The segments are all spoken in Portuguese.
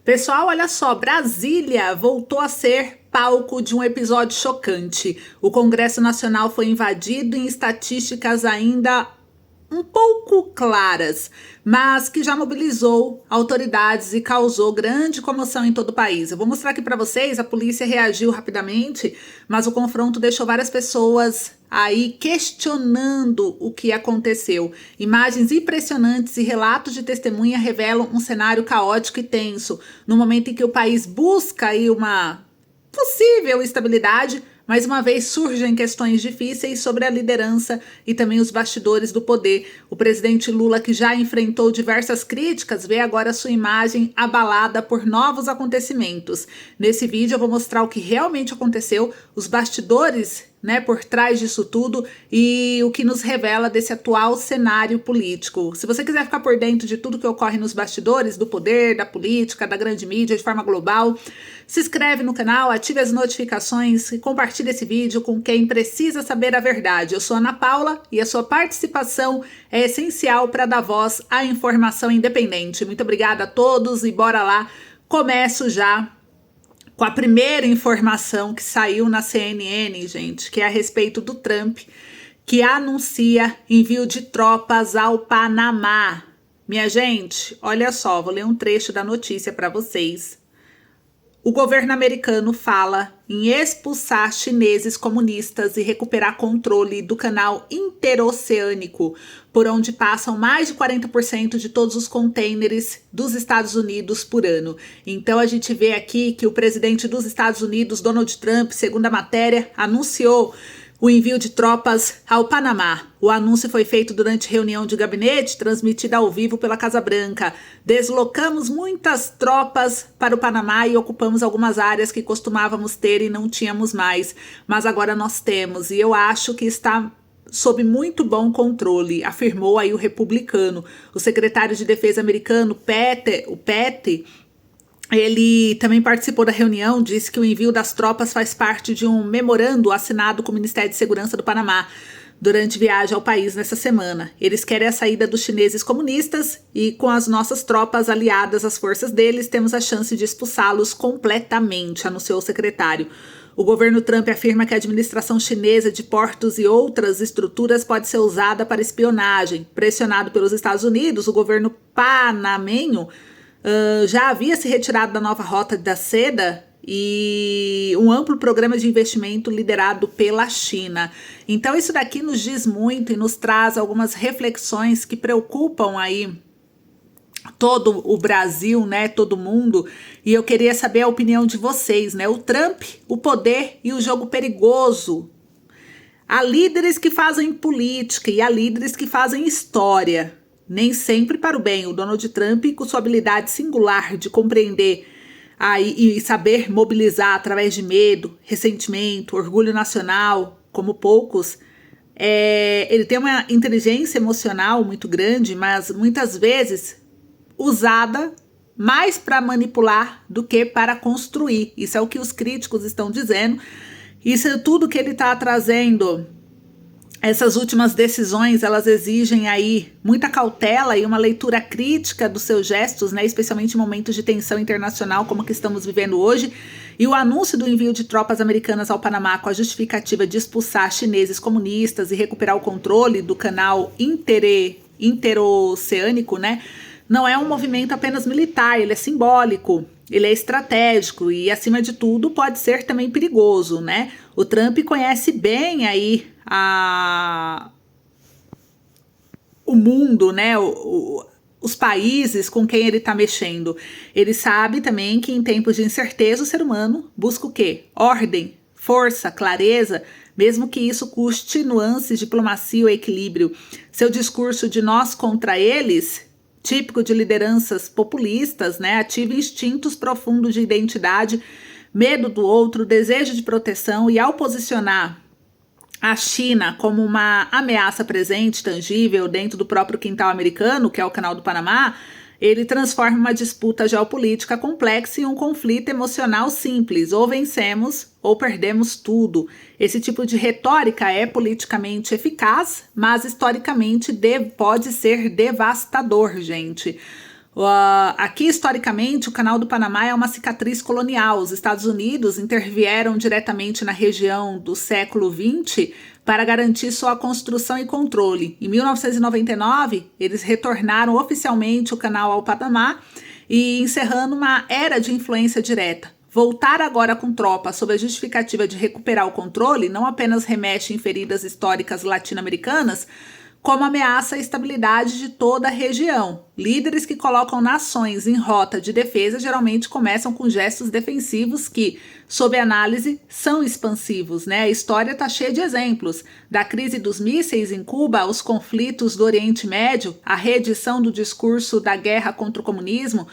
Pessoal, olha só, Brasília voltou a ser palco de um episódio chocante. O Congresso Nacional foi invadido em estatísticas ainda um pouco claras, mas que já mobilizou autoridades e causou grande comoção em todo o país. Eu vou mostrar aqui para vocês, a polícia reagiu rapidamente, mas o confronto deixou várias pessoas aí questionando o que aconteceu. Imagens impressionantes e relatos de testemunha revelam um cenário caótico e tenso, no momento em que o país busca aí uma possível estabilidade. Mais uma vez surgem questões difíceis sobre a liderança e também os bastidores do poder. O presidente Lula, que já enfrentou diversas críticas, vê agora sua imagem abalada por novos acontecimentos. Nesse vídeo eu vou mostrar o que realmente aconteceu, os bastidores, né, por trás disso tudo e o que nos revela desse atual cenário político. Se você quiser ficar por dentro de tudo que ocorre nos bastidores do poder, da política, da grande mídia de forma global, se inscreve no canal, ative as notificações e compartilhe esse vídeo com quem precisa saber a verdade. Eu sou Ana Paula e a sua participação é essencial para dar voz à informação independente. Muito obrigada a todos e bora lá. Começo já com a primeira informação que saiu na CNN, gente, que é a respeito do Trump, que anuncia envio de tropas ao Panamá. Minha gente, olha só, vou ler um trecho da notícia para vocês. O governo americano fala em expulsar chineses comunistas e recuperar controle do canal interoceânico, por onde passam mais de 40% de todos os contêineres dos Estados Unidos por ano. Então a gente vê aqui que o presidente dos Estados Unidos, Donald Trump, segundo a matéria, anunciou o envio de tropas ao Panamá. O anúncio foi feito durante reunião de gabinete, transmitida ao vivo pela Casa Branca. Deslocamos muitas tropas para o Panamá e ocupamos algumas áreas que costumávamos ter e não tínhamos mais. Mas agora nós temos, e eu acho que está sob muito bom controle, afirmou aí o republicano. O secretário de Defesa americano, o Pete, ele também participou da reunião, disse que o envio das tropas faz parte de um memorando assinado com o Ministério de Segurança do Panamá durante viagem ao país nessa semana. Eles querem a saída dos chineses comunistas e com as nossas tropas aliadas às forças deles, temos a chance de expulsá-los completamente, anunciou o secretário. O governo Trump afirma que a administração chinesa de portos e outras estruturas pode ser usada para espionagem. Pressionado pelos Estados Unidos, o governo panamenho já havia se retirado da nova rota da seda e um amplo programa de investimento liderado pela China. Então isso daqui nos diz muito e nos traz algumas reflexões que preocupam aí todo o Brasil, né, todo mundo, e eu queria saber a opinião de vocês, né, o Trump, o poder e o jogo perigoso. Há líderes que fazem política e há líderes que fazem história. Nem sempre para o bem. O Donald Trump, com sua habilidade singular de compreender e saber mobilizar através de medo, ressentimento, orgulho nacional, como poucos, ele tem uma inteligência emocional muito grande, mas muitas vezes usada mais para manipular do que para construir. Isso é o que os críticos estão dizendo. Isso é tudo que ele está trazendo. Essas últimas decisões, elas exigem aí muita cautela e uma leitura crítica dos seus gestos, né, especialmente em momentos de tensão internacional como que estamos vivendo hoje. E o anúncio do envio de tropas americanas ao Panamá com a justificativa de expulsar chineses comunistas e recuperar o controle do canal interoceânico, né, não é um movimento apenas militar, ele é simbólico. Ele é estratégico e, acima de tudo, pode ser também perigoso, né? O Trump conhece bem aí o mundo, né? Os países com quem ele está mexendo. Ele sabe também que em tempos de incerteza o ser humano busca o quê? Ordem, força, clareza, mesmo que isso custe nuances, diplomacia ou equilíbrio. Seu discurso de nós contra eles, típico de lideranças populistas, né, ativa instintos profundos de identidade, medo do outro, desejo de proteção, e ao posicionar a China como uma ameaça presente, tangível, dentro do próprio quintal americano, que é o Canal do Panamá, ele transforma uma disputa geopolítica complexa em um conflito emocional simples. Ou vencemos ou perdemos tudo. Esse tipo de retórica é politicamente eficaz, mas historicamente pode ser devastador, gente. Aqui, historicamente, o Canal do Panamá é uma cicatriz colonial. Os Estados Unidos intervieram diretamente na região do século XX para garantir sua construção e controle. Em 1999, eles retornaram oficialmente o canal ao Panamá e encerrando uma era de influência direta. Voltar agora com tropas sob a justificativa de recuperar o controle não apenas remexe em feridas históricas latino-americanas, como ameaça a estabilidade de toda a região. Líderes que colocam nações em rota de defesa geralmente começam com gestos defensivos que, sob análise, são expansivos, né? A história está cheia de exemplos. Da crise dos mísseis em Cuba, aos conflitos do Oriente Médio, a reedição do discurso da guerra contra o comunismo,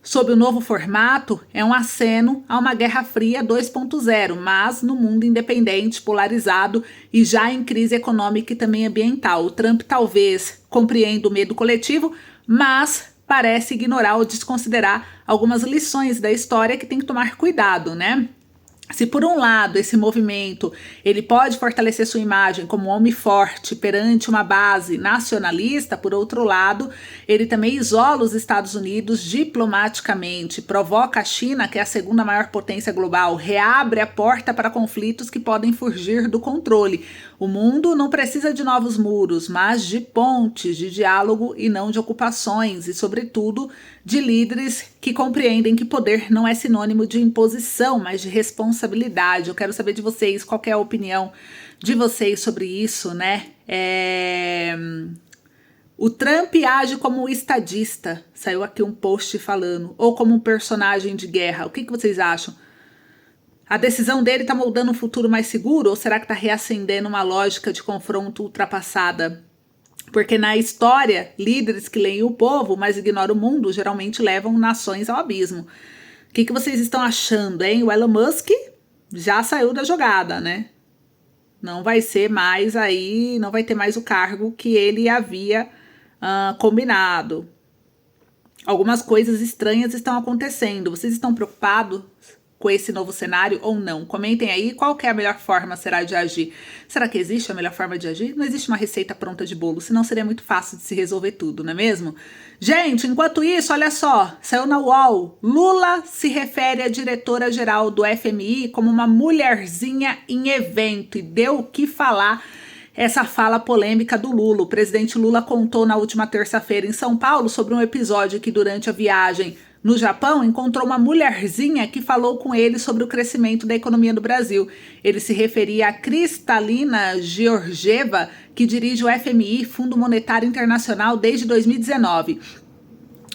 sob o novo formato, é um aceno a uma Guerra Fria 2.0, mas no mundo independente, polarizado e já em crise econômica e também ambiental. O Trump talvez compreenda o medo coletivo, mas parece ignorar ou desconsiderar algumas lições da história que tem que tomar cuidado, né? Se por um lado esse movimento ele pode fortalecer sua imagem como um homem forte perante uma base nacionalista, por outro lado, ele também isola os Estados Unidos diplomaticamente, provoca a China, que é a segunda maior potência global, reabre a porta para conflitos que podem fugir do controle. O mundo não precisa de novos muros, mas de pontes, de diálogo e não de ocupações, e sobretudo de líderes que compreendem que poder não é sinônimo de imposição, mas de responsabilidade. Eu quero saber de vocês, qual é a opinião de vocês sobre isso, né? O Trump age como um estadista, saiu aqui um post falando, ou como um personagem de guerra. O que vocês acham? A decisão dele está moldando um futuro mais seguro, ou será que está reacendendo uma lógica de confronto ultrapassada? Porque na história, líderes que leem o povo, mas ignoram o mundo, geralmente levam nações ao abismo. O que vocês estão achando, hein? O Elon Musk já saiu da jogada, né? Não vai ser mais aí, não vai ter mais o cargo que ele havia combinado. Algumas coisas estranhas estão acontecendo. Vocês estão preocupados com esse novo cenário ou não? Comentem aí qual que é a melhor forma será de agir. Será que existe a melhor forma de agir? Não existe uma receita pronta de bolo, senão seria muito fácil de se resolver tudo, não é mesmo? Gente, enquanto isso, olha só, saiu na UOL, Lula se refere à diretora-geral do FMI como uma mulherzinha em evento e deu o que falar essa fala polêmica do Lula. O presidente Lula contou na última terça-feira em São Paulo sobre um episódio que durante a viagem no Japão, encontrou uma mulherzinha que falou com ele sobre o crescimento da economia do Brasil. Ele se referia a Kristalina Georgieva, que dirige o FMI, Fundo Monetário Internacional, desde 2019.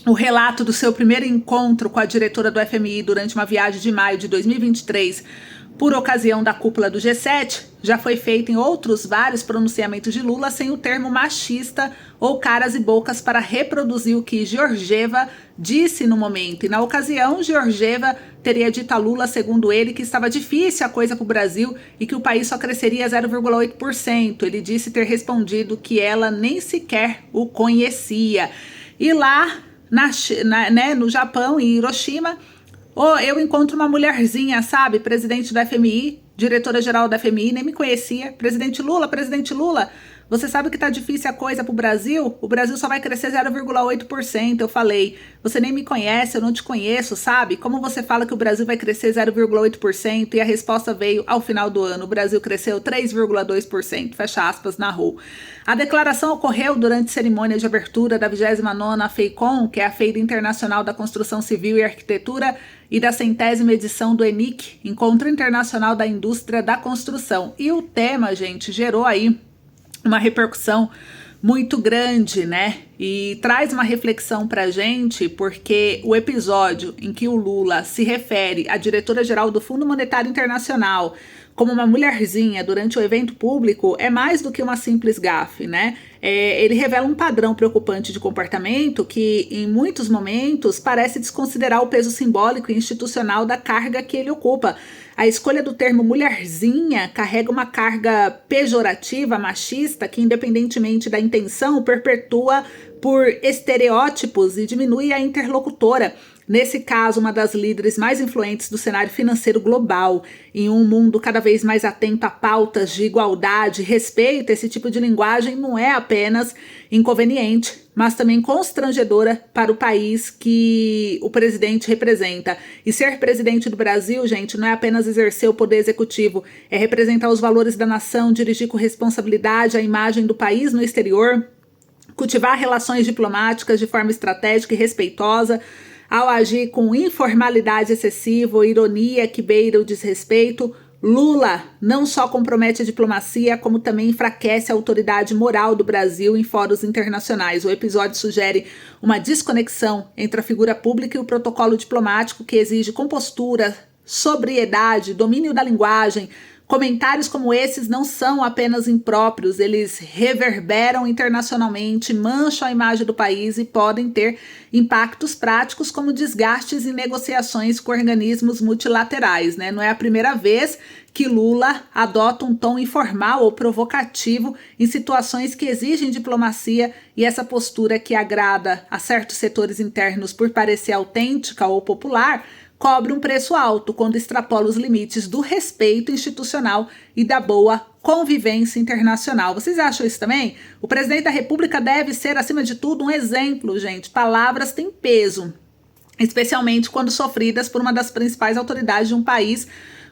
O relato do seu primeiro encontro com a diretora do FMI durante uma viagem de maio de 2023, por ocasião da cúpula do G7, já foi feito em outros vários pronunciamentos de Lula sem o termo machista ou caras e bocas para reproduzir o que Georgieva disse no momento. E na ocasião, Georgieva teria dito a Lula, segundo ele, que estava difícil a coisa para o Brasil e que o país só cresceria 0,8%. Ele disse ter respondido que ela nem sequer o conhecia. E lá, no Japão, em Hiroshima, eu encontro uma mulherzinha, sabe? Presidente do FMI, diretora-geral da FMI, nem me conhecia. Presidente Lula, você sabe que tá difícil a coisa pro Brasil? O Brasil só vai crescer 0,8%. Eu falei, você nem me conhece, eu não te conheço, sabe? Como você fala que o Brasil vai crescer 0,8%? E a resposta veio ao final do ano. O Brasil cresceu 3,2%, fecha aspas, narrou. A declaração ocorreu durante cerimônia de abertura da 29ª FEICOM, que é a Feira Internacional da Construção Civil e Arquitetura, e da 100ª edição do ENIC, Encontro Internacional da Indústria da Construção. E o tema, gente, gerou aí uma repercussão muito grande, né? E traz uma reflexão pra gente, porque o episódio em que o Lula se refere à diretora-geral do Fundo Monetário Internacional como uma mulherzinha durante o evento público é mais do que uma simples gafe, né? Ele revela um padrão preocupante de comportamento que, em muitos momentos, parece desconsiderar o peso simbólico e institucional da carga que ele ocupa. A escolha do termo mulherzinha carrega uma carga pejorativa, machista, que, independentemente da intenção, perpetua por estereótipos e diminui a interlocutora. Nesse caso, uma das líderes mais influentes do cenário financeiro global, em um mundo cada vez mais atento a pautas de igualdade, respeito, esse tipo de linguagem não é apenas inconveniente, mas também constrangedora para o país que o presidente representa. E ser presidente do Brasil, gente, não é apenas exercer o poder executivo, é representar os valores da nação, dirigir com responsabilidade a imagem do país no exterior, cultivar relações diplomáticas de forma estratégica e respeitosa, ao agir com informalidade excessiva ou ironia que beira o desrespeito. Lula não só compromete a diplomacia, como também enfraquece a autoridade moral do Brasil em fóruns internacionais. O episódio sugere uma desconexão entre a figura pública e o protocolo diplomático, que exige compostura, sobriedade, domínio da linguagem. Comentários como esses não são apenas impróprios, eles reverberam internacionalmente, mancham a imagem do país e podem ter impactos práticos como desgastes em negociações com organismos multilaterais, né? Não é a primeira vez que Lula adota um tom informal ou provocativo em situações que exigem diplomacia, e essa postura que agrada a certos setores internos por parecer autêntica ou popular cobre um preço alto quando extrapola os limites do respeito institucional e da boa convivência internacional. Vocês acham isso também? O presidente da República deve ser, acima de tudo, um exemplo, gente. Palavras têm peso, especialmente quando sofridas por uma das principais autoridades de um país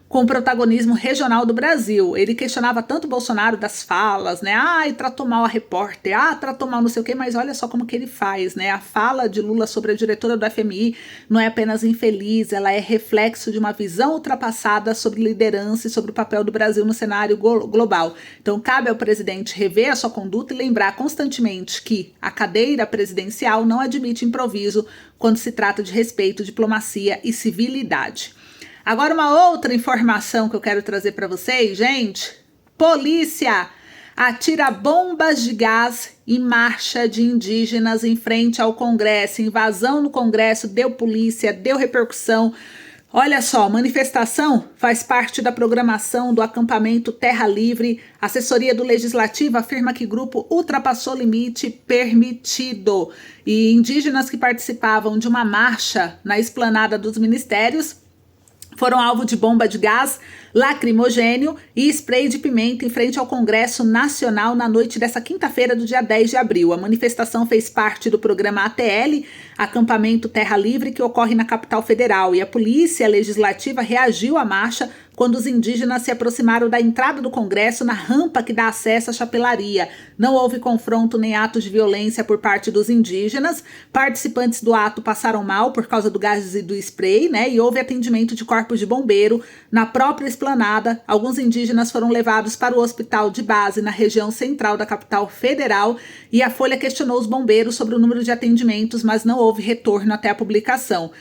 com o protagonismo regional do Brasil. Ele questionava tanto o Bolsonaro das falas, né? E tratou mal a repórter, tratou mal não sei o quê, mas olha só como que ele faz, né? A fala de Lula sobre a diretora do FMI não é apenas infeliz, ela é reflexo de uma visão ultrapassada sobre liderança e sobre o papel do Brasil no cenário global. Então, cabe ao presidente rever a sua conduta e lembrar constantemente que a cadeira presidencial não admite improviso quando se trata de respeito, diplomacia e civilidade. Agora, uma outra informação que eu quero trazer para vocês, gente. Polícia atira bombas de gás em marcha de indígenas em frente ao Congresso. Invasão no Congresso, deu polícia, deu repercussão. Olha só, manifestação faz parte da programação do acampamento Terra Livre. A assessoria do Legislativo afirma que o grupo ultrapassou o limite permitido. E indígenas que participavam de uma marcha na esplanada dos ministérios foram alvo de bomba de gás lacrimogênio e spray de pimenta em frente ao Congresso Nacional na noite dessa quinta-feira do dia 10 de abril. A manifestação fez parte do programa ATL, Acampamento Terra Livre, que ocorre na capital federal, e a Polícia Legislativa reagiu à marcha quando os indígenas se aproximaram da entrada do Congresso na rampa que dá acesso à chapelaria. Não houve confronto nem atos de violência por parte dos indígenas. Participantes do ato passaram mal por causa do gás e do spray, né? E houve atendimento de corpos de bombeiro na própria esplanada. Alguns indígenas foram levados para o hospital de base na região central da capital federal, e a Folha questionou os bombeiros sobre o número de atendimentos, mas não houve retorno até a publicação.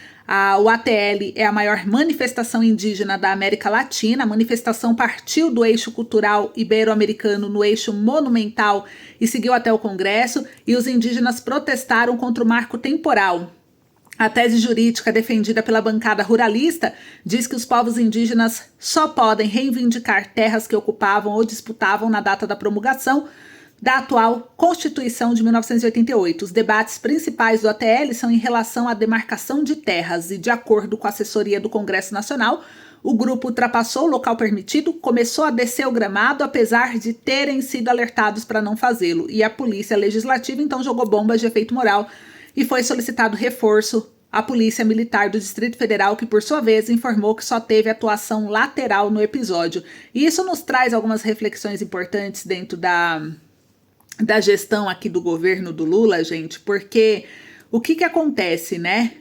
O ATL é a maior manifestação indígena da América Latina. A manifestação partiu do eixo cultural ibero-americano no eixo monumental e seguiu até o Congresso, e os indígenas protestaram contra o marco temporal. A tese jurídica defendida pela bancada ruralista diz que os povos indígenas só podem reivindicar terras que ocupavam ou disputavam na data da promulgação da atual Constituição de 1988. Os debates principais do ATL são em relação à demarcação de terras e, de acordo com a assessoria do Congresso Nacional, o grupo ultrapassou o local permitido, começou a descer o gramado, apesar de terem sido alertados para não fazê-lo. E a Polícia Legislativa então jogou bombas de efeito moral e foi solicitado reforço à Polícia Militar do Distrito Federal, que por sua vez informou que só teve atuação lateral no episódio. E isso nos traz algumas reflexões importantes dentro da gestão aqui do governo do Lula, gente, porque o que acontece, né?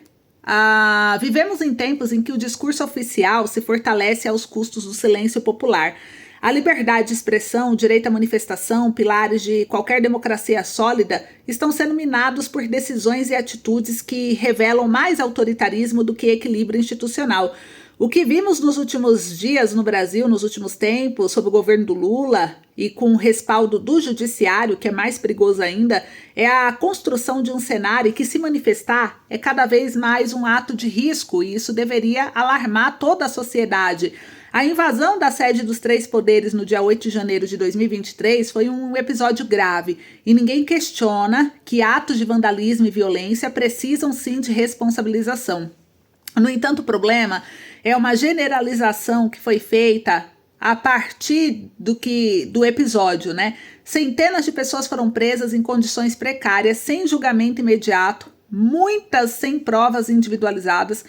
Vivemos em tempos em que o discurso oficial se fortalece aos custos do silêncio popular. A liberdade de expressão, o direito à manifestação, pilares de qualquer democracia sólida, estão sendo minados por decisões e atitudes que revelam mais autoritarismo do que equilíbrio institucional. O que vimos nos últimos dias no Brasil, nos últimos tempos, sob o governo do Lula e com o respaldo do judiciário, que é mais perigoso ainda, é a construção de um cenário que, se manifestar, é cada vez mais um ato de risco, e isso deveria alarmar toda a sociedade. A invasão da sede dos três poderes no dia 8 de janeiro de 2023 foi um episódio grave, e ninguém questiona que atos de vandalismo e violência precisam sim de responsabilização. No entanto, o problema é uma generalização que foi feita a partir do episódio, né? Centenas de pessoas foram presas em condições precárias, sem julgamento imediato, muitas sem provas individualizadas,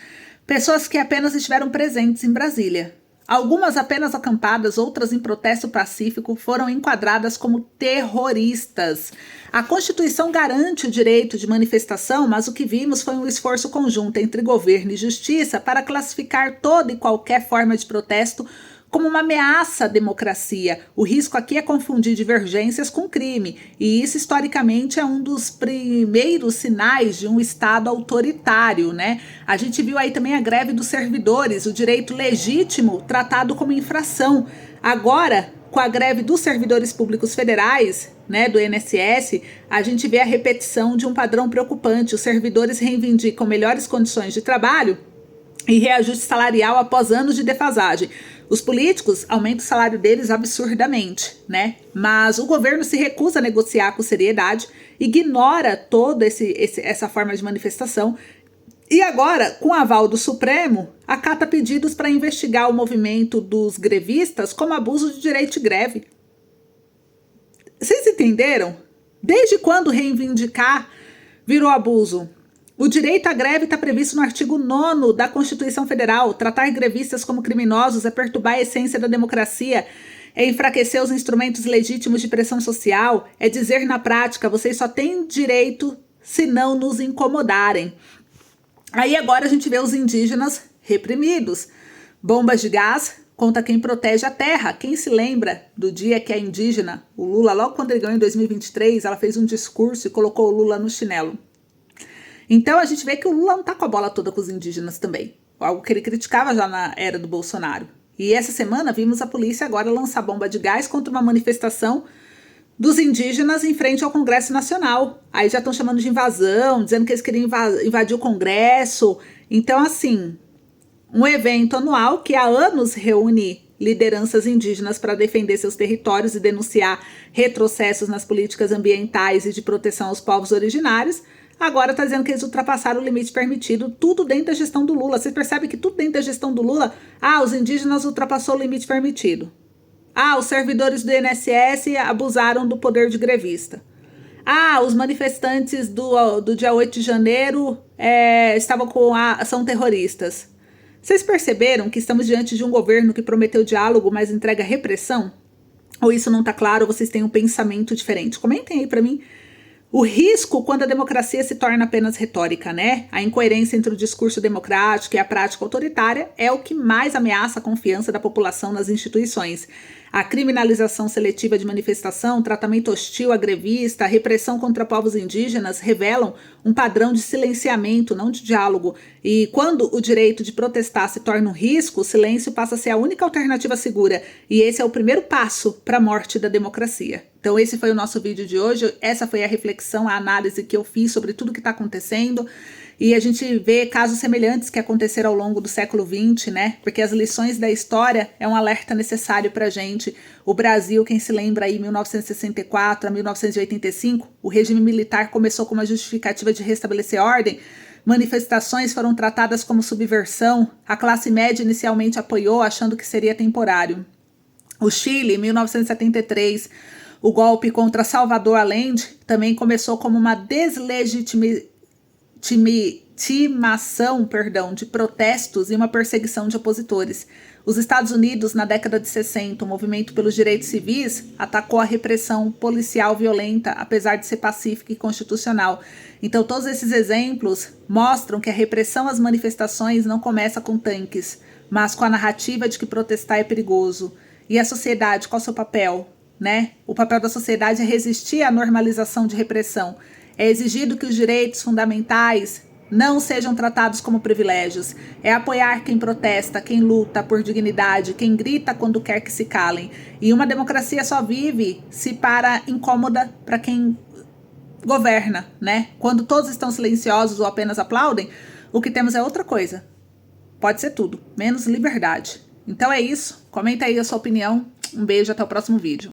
pessoas que apenas estiveram presentes em Brasília. Algumas apenas acampadas, outras em protesto pacífico, foram enquadradas como terroristas. A Constituição garante o direito de manifestação, mas o que vimos foi um esforço conjunto entre governo e justiça para classificar toda e qualquer forma de protesto como uma ameaça à democracia. O risco aqui é confundir divergências com crime, e isso historicamente é um dos primeiros sinais de um Estado autoritário, né? A gente viu aí também a greve dos servidores, o direito legítimo tratado como infração. Agora, com a greve dos servidores públicos federais, né, do INSS, a gente vê a repetição de um padrão preocupante. Os servidores reivindicam melhores condições de trabalho e reajuste salarial após anos de defasagem. Os políticos aumentam o salário deles absurdamente, né? Mas o governo se recusa a negociar com seriedade, ignora toda essa forma de manifestação e agora, com o aval do Supremo, acata pedidos para investigar o movimento dos grevistas como abuso de direito de greve. Vocês entenderam? Desde quando reivindicar virou abuso? O direito à greve está previsto no artigo 9º da Constituição Federal. Tratar grevistas como criminosos é perturbar a essência da democracia, é enfraquecer os instrumentos legítimos de pressão social, é dizer na prática, vocês só têm direito se não nos incomodarem. Aí agora a gente vê os indígenas reprimidos. Bombas de gás contra quem protege a terra. Quem se lembra do dia que a indígena, o Lula, logo quando ele ganhou em 2023, ela fez um discurso e colocou o Lula no chinelo. Então a gente vê que o Lula não tá com a bola toda com os indígenas também. Algo que ele criticava já na era do Bolsonaro. E essa semana vimos a polícia agora lançar bomba de gás contra uma manifestação dos indígenas em frente ao Congresso Nacional. Aí já estão chamando de invasão, dizendo que eles queriam invadir o Congresso. Então, assim, um evento anual que há anos reúne lideranças indígenas para defender seus territórios e denunciar retrocessos nas políticas ambientais e de proteção aos povos originários, agora está dizendo que eles ultrapassaram o limite permitido, tudo dentro da gestão do Lula. Você percebe que tudo dentro da gestão do Lula, os indígenas ultrapassou o limite permitido. Os servidores do INSS abusaram do poder de grevista. Os manifestantes do dia 8 de janeiro são terroristas. Vocês perceberam que estamos diante de um governo que prometeu diálogo, mas entrega repressão? Ou isso não está claro, ou vocês têm um pensamento diferente? Comentem aí para mim. O risco quando a democracia se torna apenas retórica, né? A incoerência entre o discurso democrático e a prática autoritária é o que mais ameaça a confiança da população nas instituições. A criminalização seletiva de manifestação, tratamento hostil a grevista, a repressão contra povos indígenas revelam um padrão de silenciamento, não de diálogo. E quando o direito de protestar se torna um risco, o silêncio passa a ser a única alternativa segura. E esse é o primeiro passo para a morte da democracia. Então esse foi o nosso vídeo de hoje, essa foi a reflexão, a análise que eu fiz sobre tudo que está acontecendo. E a gente vê casos semelhantes que aconteceram ao longo do século XX, né? Porque as lições da história é um alerta necessário para a gente. O Brasil, quem se lembra aí, 1964 a 1985, o regime militar começou com uma justificativa de restabelecer ordem. Manifestações foram tratadas como subversão. A classe média inicialmente apoiou, achando que seria temporário. O Chile, 1973, o golpe contra Salvador Allende também começou como uma deslegitimação de protestos e uma perseguição de opositores. Os Estados Unidos, na década de 60, o movimento pelos direitos civis atacou a repressão policial violenta, apesar de ser pacífica e constitucional. Então, todos esses exemplos mostram que a repressão às manifestações não começa com tanques, mas com a narrativa de que protestar é perigoso. E a sociedade, qual é o seu papel? Né? O papel da sociedade é resistir à normalização de repressão. É exigido que os direitos fundamentais não sejam tratados como privilégios. É apoiar quem protesta, quem luta por dignidade, quem grita quando quer que se calem. E uma democracia só vive se para incômoda para quem governa, né? Quando todos estão silenciosos ou apenas aplaudem, o que temos é outra coisa. Pode ser tudo, menos liberdade. Então é isso. Comenta aí a sua opinião. Um beijo, até o próximo vídeo.